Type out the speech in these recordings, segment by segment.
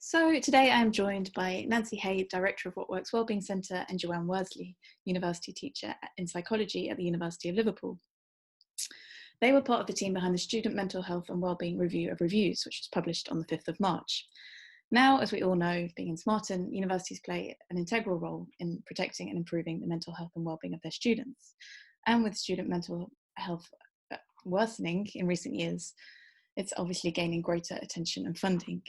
So today I am joined by Nancy Hay, Director of Works Wellbeing Centre, and Joanne Worsley, University Teacher in Psychology at the University of Liverpool. They were part of the team behind the Student Mental Health and Wellbeing Review of Reviews, which was published on the 5th of March. Now, as we all know, being in Smarton, universities play an integral role in protecting and improving the mental health and wellbeing of their students. And with student mental health worsening in recent years, it's obviously gaining greater attention and funding.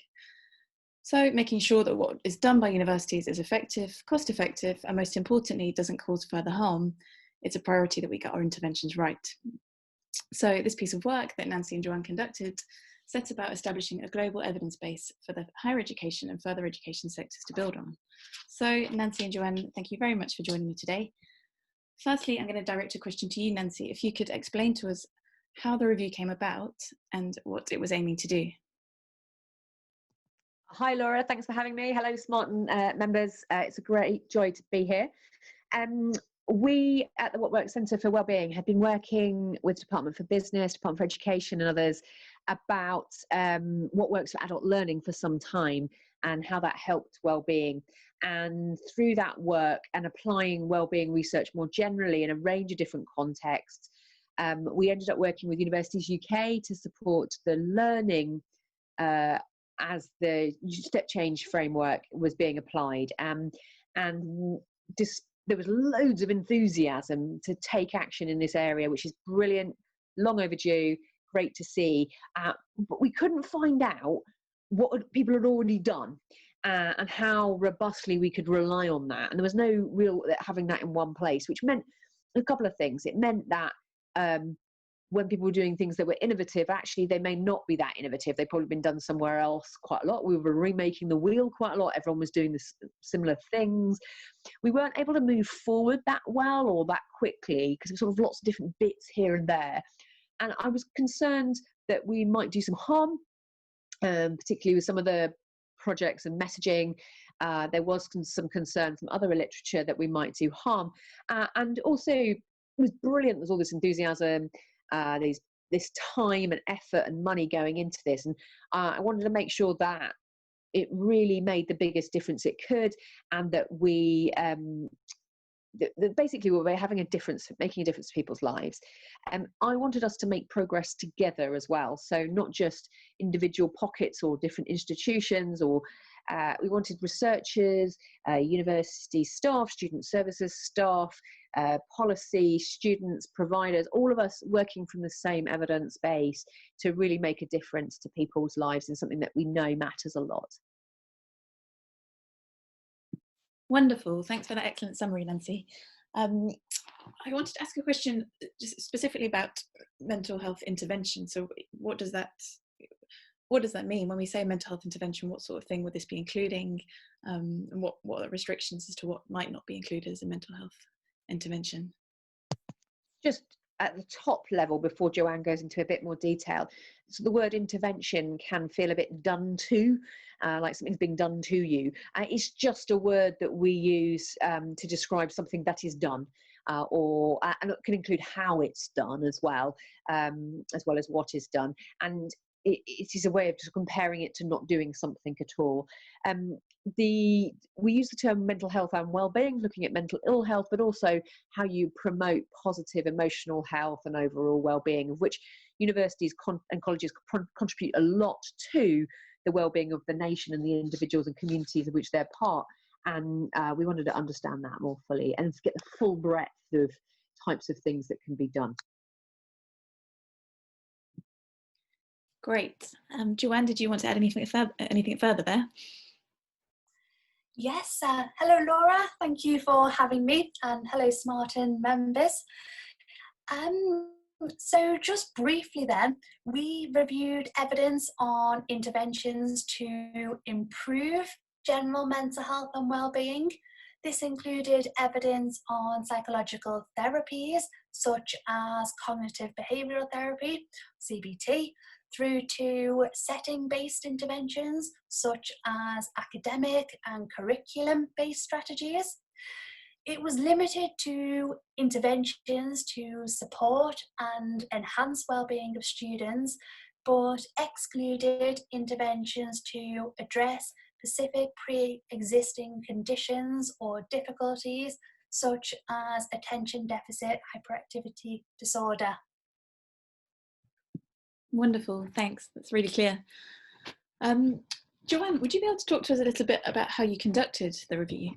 So making sure that what is done by universities is effective, cost effective, and most importantly, doesn't cause further harm, it's a priority that we get our interventions right. So this piece of work that Nancy and Joanne conducted sets about establishing a global evidence base for the higher education and further education sectors to build on. So Nancy and Joanne, thank you very much for joining me today. Firstly, I'm going to direct a question to you, Nancy, if you could explain to us how the review came about and what it was aiming to do. Hi Laura, thanks for having me. Hello Smarton members, it's a great joy to be here. We at the Works Centre for Wellbeing have been working with Department for Business, Department for Education and others about what works for adult learning for some time and how that helped wellbeing. And through that work and applying wellbeing research more generally in a range of different contexts, we ended up working with Universities UK to support the learning as the step change framework was being applied. There was loads of enthusiasm to take action in this area, which is brilliant, long overdue, great to see. But we couldn't find out what people had already done and how robustly we could rely on that. And there was no real having that in one place, which meant a couple of things. It meant that when people were doing things that were innovative, actually they may not be that innovative. They've probably been done somewhere else quite a lot. We were remaking the wheel quite a lot. Everyone was doing this similar things. We weren't able to move forward that well or that quickly because there were sort of lots of different bits here and there. And I was concerned that we might do some harm, particularly with some of the projects and messaging. There was some concern from other literature that we might do harm. And also it was brilliant. There's all this enthusiasm, this time and effort and money going into this, and I wanted to make sure that it really made the biggest difference it could, and that we basically we're having a difference, making a difference to people's lives. I wanted us to make progress together as well, so not just individual pockets or different institutions, or we wanted researchers, university staff, student services staff, policy, students, providers, all of us working from the same evidence base to really make a difference to people's lives in something that we know matters a lot. Wonderful, thanks for that excellent summary, Nancy. I wanted to ask a question just specifically about mental health intervention. So what does that mean when we say mental health intervention? What sort of thing would this be including, and what are the restrictions as to what might not be included as a mental health intervention? Just at the top level, before Joanne goes into a bit more detail, so the word intervention can feel a bit done to, like something's being done to you. It's just a word that we use to describe something that is done, and it can include how it's done as well as what is done. And it is a way of just comparing it to not doing something at all. We use the term mental health and well-being, looking at mental ill health, but also how you promote positive emotional health and overall well-being, of which universities and colleges contribute a lot to the well-being of the nation and the individuals and communities of which they're part. And we wanted to understand that more fully and to get the full breadth of types of things that can be done. Great. Joanne, did you want to add anything further there? Yes, hello Laura, thank you for having me, and hello Smarton members. So just briefly then, we reviewed evidence on interventions to improve general mental health and well-being. This included evidence on psychological therapies such as cognitive behavioural therapy, CBT, through to setting-based interventions such as academic and curriculum-based strategies. It was limited to interventions to support and enhance well-being of students, but excluded interventions to address specific pre-existing conditions or difficulties, such as attention deficit hyperactivity disorder. Wonderful, thanks. That's really clear. Joanne, would you be able to talk to us a little bit about how you conducted the review?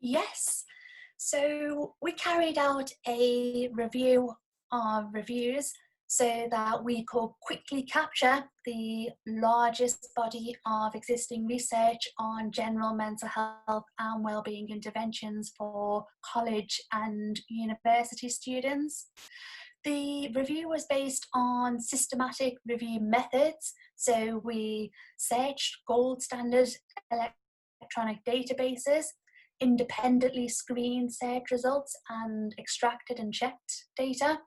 Yes. So we carried out a review of reviews so that we could quickly capture the largest body of existing research on general mental health and wellbeing interventions for college and university students. The review was based on systematic review methods. So we searched gold standard electronic databases, independently screened search results and extracted and checked data,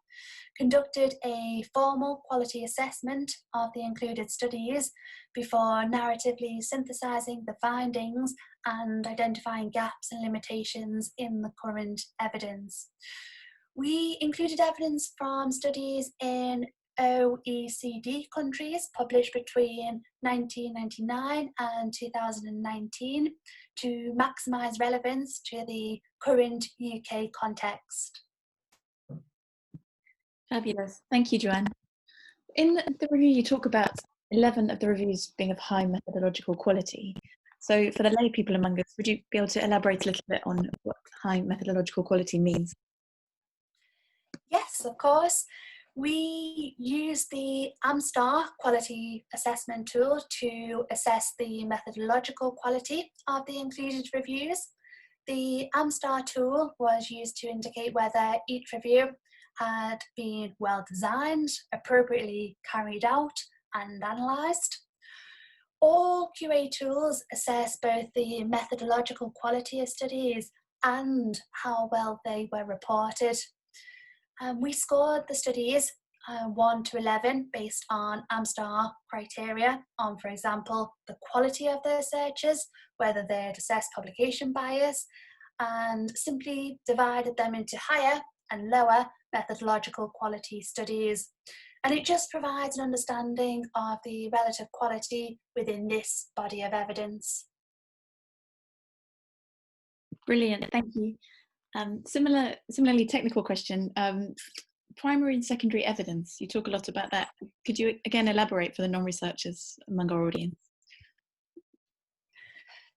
conducted a formal quality assessment of the included studies before narratively synthesizing the findings and identifying gaps and limitations in the current evidence. We included evidence from studies in OECD countries published between 1999 and 2019 to maximise relevance to the current UK context. Fabulous. Thank you, Joanne. In the review, you talk about 11 of the reviews being of high methodological quality. So for the lay people among us, would you be able to elaborate a little bit on what high methodological quality means? Yes, of course. We use the AMSTAR quality assessment tool to assess the methodological quality of the included reviews. The AMSTAR tool was used to indicate whether each review had been well designed, appropriately carried out and analysed. All QA tools assess both the methodological quality of studies and how well they were reported. We scored the studies 1 to 11 based on AMSTAR criteria on, for example, the quality of their searches, whether they'd assessed publication bias, and simply divided them into higher and lower methodological quality studies. And it just provides an understanding of the relative quality within this body of evidence. Brilliant, thank you. Similarly technical question, primary and secondary evidence, you talk a lot about that. Could you again elaborate for the non-researchers among our audience?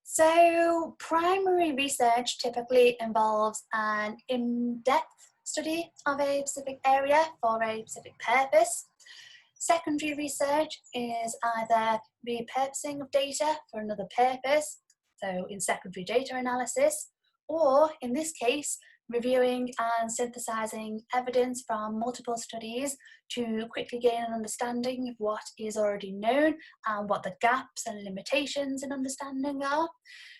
So primary research typically involves an in-depth study of a specific area for a specific purpose. Secondary research is either repurposing of data for another purpose, so in secondary data analysis, or in this case, reviewing and synthesizing evidence from multiple studies to quickly gain an understanding of what is already known and what the gaps and limitations in understanding are.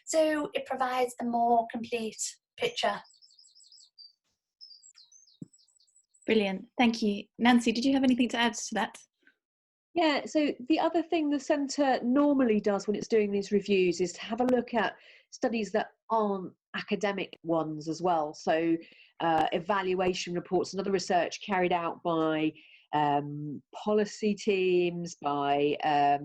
So it provides a more complete picture. Brilliant, thank you. Nancy, did you have anything to add to that? Yeah, so the other thing the centre normally does when it's doing these reviews is to have a look at studies that aren't academic ones as well. So evaluation reports and other research carried out by policy teams, by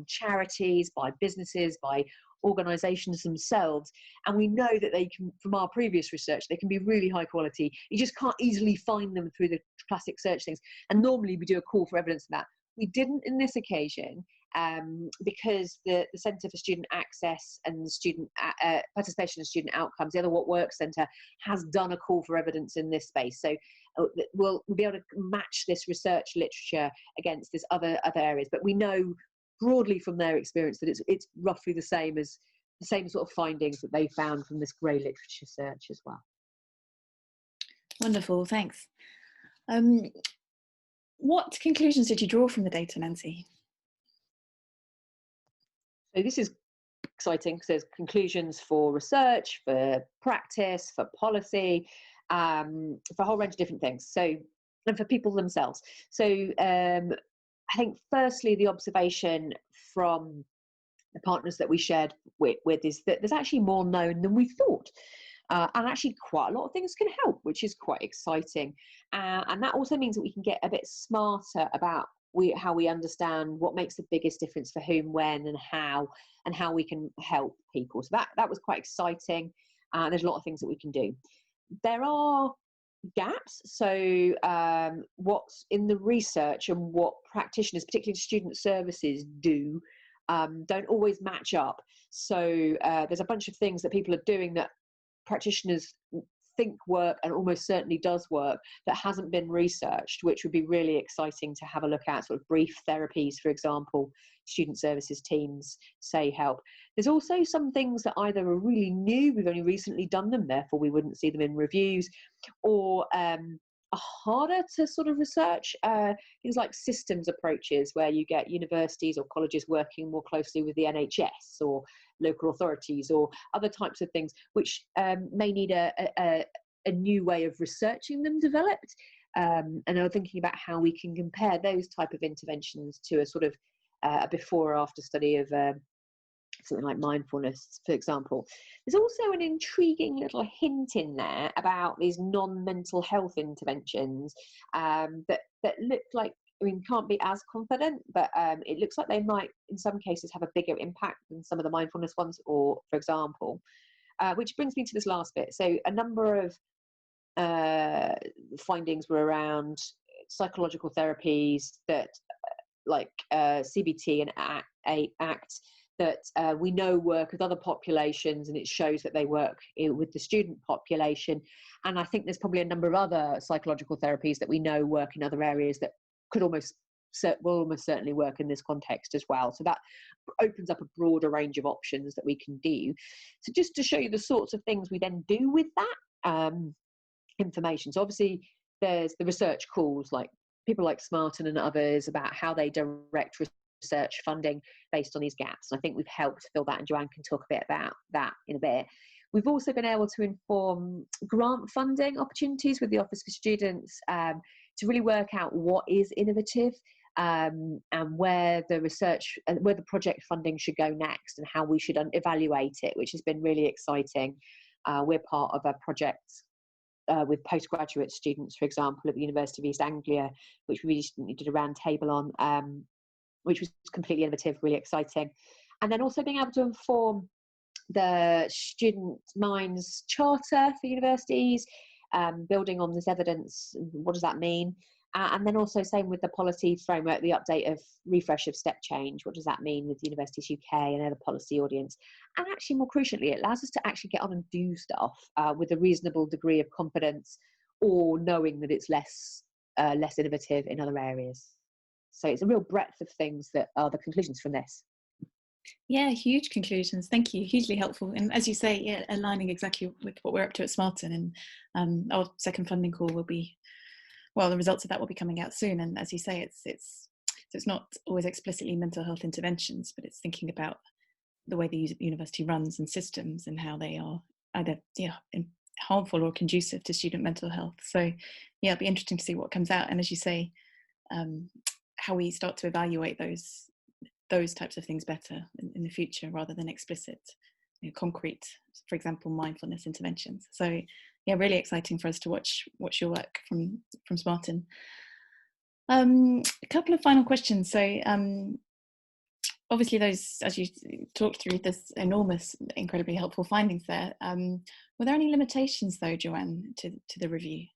charities, by businesses, by organisations themselves. And we know that they can, from our previous research, they can be really high quality. You just can't easily find them through the classic search things. And normally we do a call for evidence of that. We didn't in this occasion because the Centre for Student Access and Student Participation and Student Outcomes, the other What Works Centre, has done a call for evidence in this space. So we'll be able to match this research literature against this other areas. But we know broadly from their experience that it's roughly the same sort of findings that they found from this grey literature search as well. Wonderful, thanks. What conclusions did you draw from the data, Nancy? So this is exciting because there's conclusions for research, for practice, for policy, for a whole range of different things. So, and for people themselves. So I think firstly, the observation from the partners that we shared with is that there's actually more known than we thought. And actually quite a lot of things can help, which is quite exciting. And that also means that we can get a bit smarter about how we understand what makes the biggest difference for whom, when, and how we can help people. So that was quite exciting. There's a lot of things that we can do. There are gaps. So what's in the research and what practitioners, particularly student services, do don't always match up. So there's a bunch of things that people are doing that practitioners think work and almost certainly does work that hasn't been researched, which would be really exciting to have a look at. Sort of brief therapies, for example, student services teams say help. There's also some things that either are really new, we've only recently done them, therefore we wouldn't see them in reviews, or are harder to sort of research, things like systems approaches where you get universities or colleges working more closely with the NHS or local authorities or other types of things, which may need a new way of researching them developed. And I'm thinking about how we can compare those type of interventions to a sort of a before or after study of something like mindfulness, for example. There's also an intriguing little hint in there about these non-mental health interventions that look like, I mean, can't be as confident, but it looks like they might, in some cases, have a bigger impact than some of the mindfulness ones, or, for example, which brings me to this last bit. So a number of findings were around psychological therapies that, like CBT and ACT, that we know work with other populations, and it shows that they work with the student population. And I think there's probably a number of other psychological therapies that we know work in other areas that will almost certainly work in this context as well. So that opens up a broader range of options that we can do. So just to show you the sorts of things we then do with that information. So obviously there's the research calls, like people like Smarten and others, about how they direct research funding based on these gaps. And I think we've helped fill that, and Joanne can talk a bit about that in a bit. We've also been able to inform grant funding opportunities with the Office for Students to really work out what is innovative and where the research, where the project funding should go next, and how we should evaluate it, which has been really exciting. We're part of a project with postgraduate students, for example, at the University of East Anglia, which we recently did a round table on, which was completely innovative, really exciting. And then also being able to inform the Student Minds Charter for universities, building on this evidence, what does that mean? And then also same with the policy framework, the update of refresh of step change, what does that mean with Universities UK and other policy audience? And actually, more crucially, it allows us to actually get on and do stuff with a reasonable degree of confidence, or knowing that it's less innovative in other areas. So it's a real breadth of things that are the conclusions from this. Yeah, huge conclusions. Thank you. Hugely helpful. And as you say, yeah, aligning exactly with what we're up to at Smarten. And our second funding call will be, well, the results of that will be coming out soon. And as you say, it's not always explicitly mental health interventions, but it's thinking about the way the university runs and systems, and how they are either harmful or conducive to student mental health. So yeah, it'll be interesting to see what comes out. And as you say, how we start to evaluate those types of things better in the future, rather than explicit, concrete, for example, mindfulness interventions. So yeah, really exciting for us to watch your work from Smarten. A couple of final questions. So obviously those, as you talked through, there's enormous, incredibly helpful findings there. Were there any limitations though, Joanne, to the review?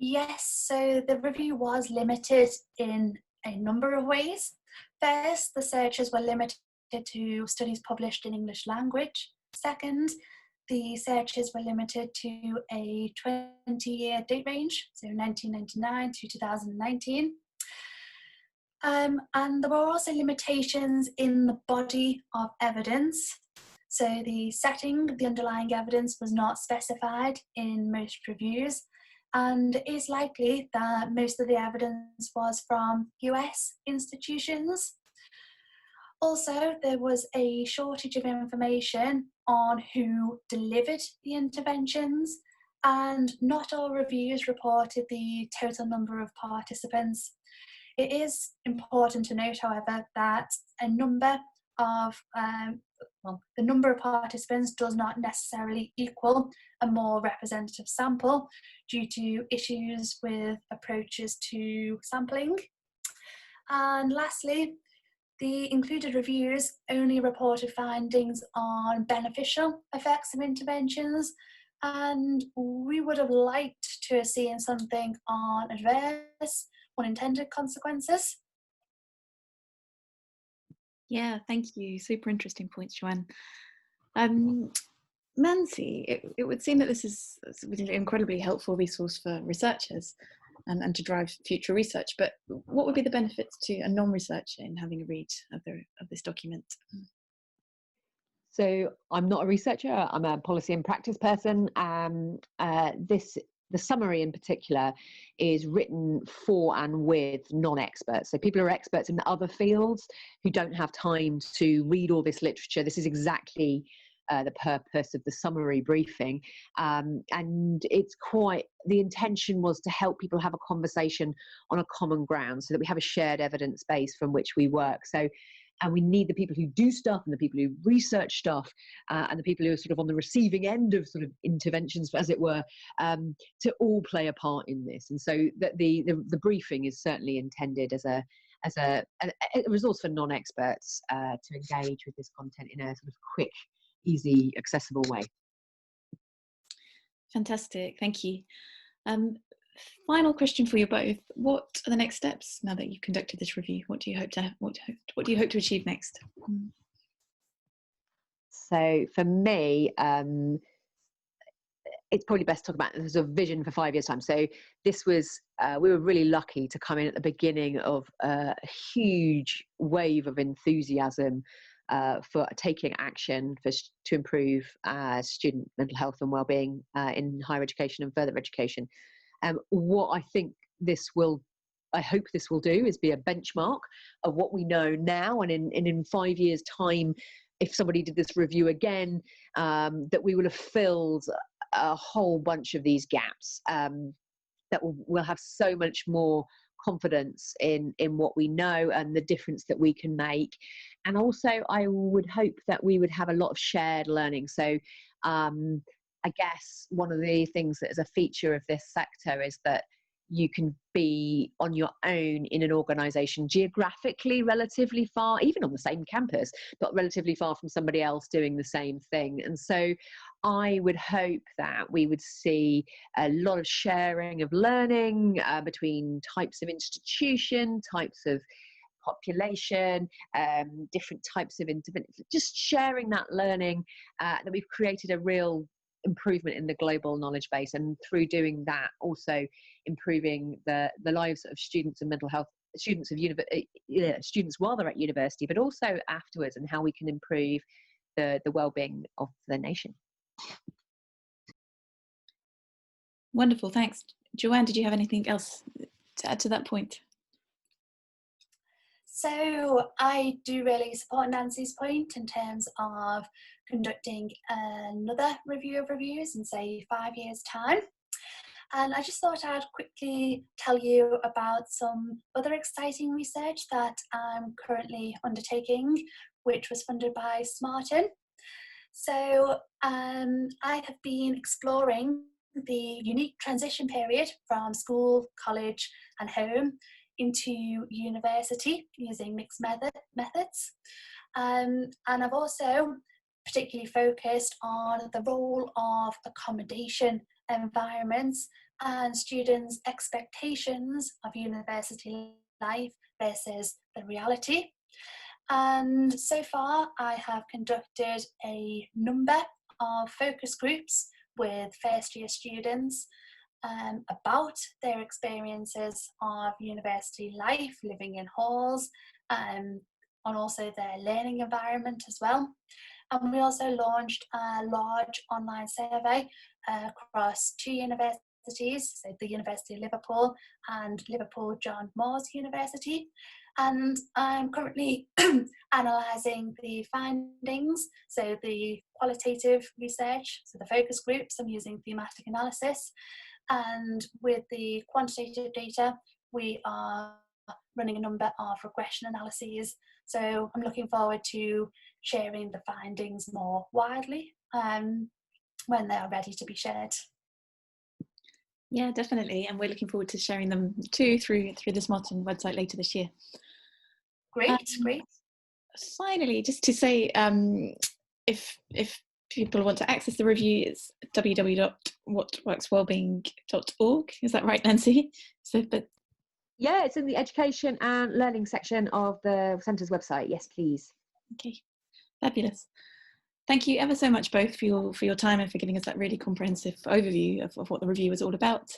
Yes, so the review was limited in a number of ways. First, the searches were limited to studies published in English language. Second, the searches were limited to a 20-year date range, so 1999 to 2019. And there were also limitations in the body of evidence. So the setting, the underlying evidence, was not specified in most reviews, and it is likely that most of the evidence was from US institutions. Also, there was a shortage of information on who delivered the interventions, and not all reviews reported the total number of participants. It is important to note, however, that a number of well, the number of participants does not necessarily equal a more representative sample due to issues with approaches to sampling. And lastly, the included reviews only reported findings on beneficial effects of interventions, and we would have liked to have seen something on adverse, unintended consequences. Yeah, thank you. Super interesting points, Joanne. Nancy, it would seem that this is an incredibly helpful resource for researchers and to drive future research, but what would be the benefits to a non-researcher in having a read of this document? So I'm not a researcher, I'm a policy and practice person. The summary in particular is written for and with non-experts. So people who are experts in other fields who don't have time to read all this literature. This is exactly the purpose of the summary briefing. And it's the intention was to help people have a conversation on a common ground so that we have a shared evidence base from which we work. And we need the people who do stuff and the people who research stuff and the people who are sort of on the receiving end of sort of interventions, as it were, to all play a part in this. And so that the briefing is certainly intended as a resource for non-experts to engage with this content in a sort of quick, easy, accessible way. Fantastic, thank you. Final question for you both: what are the next steps now that you've conducted this review? What do you hope to achieve next? So for me, it's probably best to talk about there's a vision for 5 years' time. So this was we were really lucky to come in at the beginning of a huge wave of enthusiasm for taking action to improve student mental health and wellbeing in higher education and further education. What I hope this will do is be a benchmark of what we know now, and in 5 years' time, if somebody did this review again, that we will have filled a whole bunch of these gaps, that we'll have so much more confidence in what we know and the difference that we can make. And also I would hope that we would have a lot of shared learning. So I guess one of the things that is a feature of this sector is that you can be on your own in an organisation geographically relatively far, even on the same campus, but relatively far from somebody else doing the same thing. And so I would hope that we would see a lot of sharing of learning between types of institution, types of population, different types of intervention, just sharing that learning, that we've created a real improvement in the global knowledge base, and through doing that also improving the lives of students and mental health students while they're at university, but also afterwards, and how we can improve the well-being of the nation. Wonderful, thanks. Joanne, did you have anything else to add to that point? So I do really support Nancy's point in terms of conducting another review of reviews in, say, 5 years' time. And I just thought I'd quickly tell you about some other exciting research that I'm currently undertaking, which was funded by Smartin. So I have been exploring the unique transition period from school, college and home into university using mixed methods. And I've also particularly focused on the role of accommodation environments and students' expectations of university life versus the reality. And so far I have conducted a number of focus groups with first year students about their experiences of university life, living in halls, and also their learning environment as well. And we also launched a large online survey across 2 universities, so the University of Liverpool and Liverpool John Moores University. And I'm currently analysing the findings, so the qualitative research, so the focus groups, I'm using thematic analysis. And with the quantitative data, we are running a number of regression analyses So I'm looking forward to sharing the findings more widely when they are ready to be shared. Yeah, definitely. And we're looking forward to sharing them too through the Smarton website later this year. Great. Finally, just to say, if people want to access the review, it's www.whatworkswellbeing.org. Is that right, Nancy? Yeah, it's in the education and learning section of the centre's website. Yes, please. Okay, fabulous. Thank you ever so much both for your time and for giving us that really comprehensive overview of what the review was all about.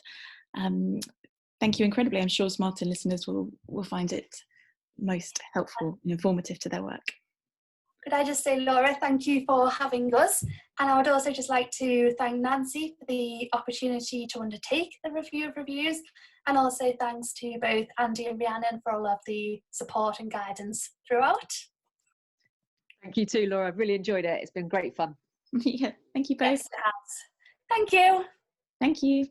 Thank you incredibly. I'm sure Smarton listeners will find it most helpful and informative to their work. Could I just say, Laura, thank you for having us. And I would also just like to thank Nancy for the opportunity to undertake the review of reviews. And also thanks to both Andy and Rhiannon for all of the support and guidance throughout. Thank you too, Laura. I've really enjoyed it. It's been great fun. Yeah, thank you both. Yes, it has. Thank you. Thank you.